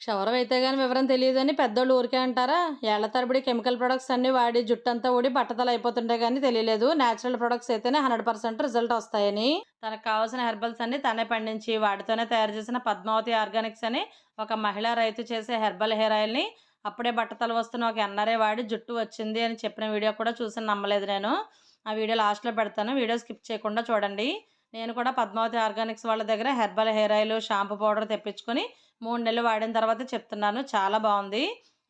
క్షవరం అయితే గానీ వివరం తెలియదని పెద్దోళ్ళు ఊరికే అంటారా? ఏళ్ల తరబడి కెమికల్ ప్రొడక్ట్స్ అన్ని వాడి జుట్టంతా ఊడి బట్టతల అయిపోతుంటే గానీ తెలియలేదు నేచురల్ ప్రొడక్ట్స్ అయితేనే 100% రిజల్ట్ వస్తాయని. తనకు కావాల్సిన హెర్బల్స్ అన్ని తనే పండించి వాటితోనే తయారు చేసిన పద్మావతి ఆర్గానిక్స్ అని ఒక మహిళా రైతు చేసే హెర్బల్ హెయిర్ ఆయిల్ని అప్పుడే బట్టతల వస్తున్న ఒక ఎన్ఆర్ఐ వాడి జుట్టు వచ్చింది అని చెప్పిన వీడియో కూడా చూసి నమ్మలేదు నేను. ఆ వీడియో లాస్ట్లో పెడతాను, వీడియో స్కిప్ చేయకుండా చూడండి. నేను కూడా పద్మావతి ఆర్గానిక్స్ వాళ్ళ దగ్గర herbal hair oil shampoo powder తెప్పించుకొని 3 నెలలు వాడిన తర్వాత చెప్తున్నాను, చాలా బాగుంది.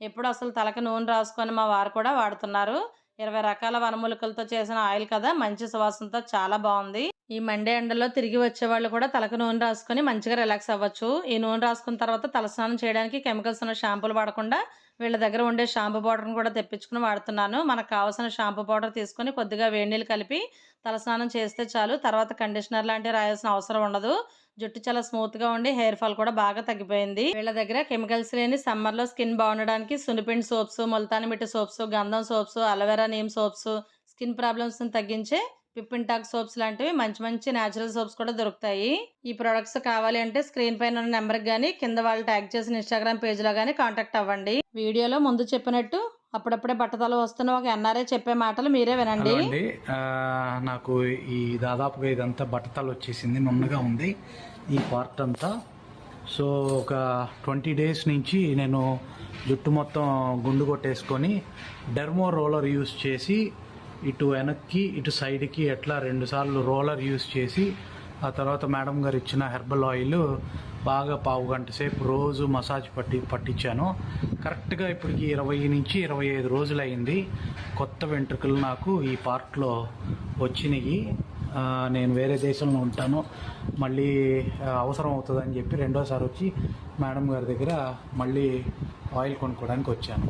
ఎప్పుడు అసలు తలకి నూనె రాసుకొని మా వారు కూడా వాడుతున్నారు. 20 రకాల వనమూలికలతో చేసిన ఆయిల్ కదా, మంచి సువాసనతో చాలా బాగుంది. ఈ మండే ఎండలో తిరిగి వచ్చే వాళ్ళు కూడా తలకు నూనె రాసుకొని మంచిగా రిలాక్స్ అవ్వచ్చు. ఈ నూనె రాసుకున్న తర్వాత తలస్నానం చేయడానికి కెమికల్స్ ఉన్న షాంపూలు వాడకుండా వీళ్ళ దగ్గర ఉండే షాంపూ పౌడర్ని కూడా తెప్పించుకుని వాడుతున్నాను. మనకు కావాల్సిన షాంపూ పౌడర్ తీసుకొని కొద్దిగా వేడి నీళ్ళు కలిపి తలస్నానం చేస్తే చాలు. తర్వాత కండిషనర్ లాంటివి రాయాల్సిన అవసరం ఉండదు. జుట్టు చాలా స్మూత్గా ఉండి హెయిర్ ఫాల్ కూడా బాగా తగ్గిపోయింది. వీళ్ళ దగ్గర కెమికల్స్ లేని సమ్మర్లో స్కిన్ బాగుండడానికి సునిపిండి సోప్స్, ముల్తాని మిట్టి సోప్స్, గంధం soaps, aloe vera neem soaps, skin ప్రాబ్లమ్స్ని తగ్గించే పిప్పింటాక్ సోప్స్ లాంటివి మంచి మంచి న్యాచురల్ సోప్స్ కూడా దొరుకుతాయి. ఈ ప్రొడక్ట్స్ కావాలి అంటే స్క్రీన్ పైన ఉన్న నెంబర్కి కానీ కింద వాళ్ళు ట్యాగ్ చేసిన ఇన్స్టాగ్రామ్ పేజ్లో కానీ కాంటాక్ట్ అవ్వండి. వీడియోలో ముందు చెప్పినట్టు అప్పుడప్పుడే బట్టతల వస్తున్న ఒక ఎన్ఆర్ఐ చెప్పే మాటలు మీరే వినండి. నాకు ఈ దాదాపుగా ఇదంతా బట్టతల వచ్చేసింది, నున్నగా ఉంది ఈ పార్ట్ అంతా. సో ఒక 20 డేస్ నుంచి నేను జుట్టు మొత్తం గుండు కొట్టేసుకొని డెర్మో రోలర్ యూస్ చేసి ఇటు వెనక్కి ఇటు సైడ్కి ఎట్లా 2 సార్లు రోలర్ యూస్ చేసి ఆ తర్వాత మేడం గారు ఇచ్చిన హెర్బల్ ఆయిల్ బాగా పావు గంట సేపు రోజు మసాజ్ పట్టించాను. కరెక్ట్గా ఇప్పటికి 20 నుంచి 25 రోజులు అయింది. కొత్త వెంట్రుకలు నాకు ఈ పార్ట్లో వచ్చినాయి. నేను వేరే దేశంలో ఉంటాను, మళ్ళీ అవసరం అవుతుందని చెప్పి రెండోసారి వచ్చి మేడం గారి దగ్గర మళ్ళీ ఆయిల్ కొనుక్కోవడానికి వచ్చాను.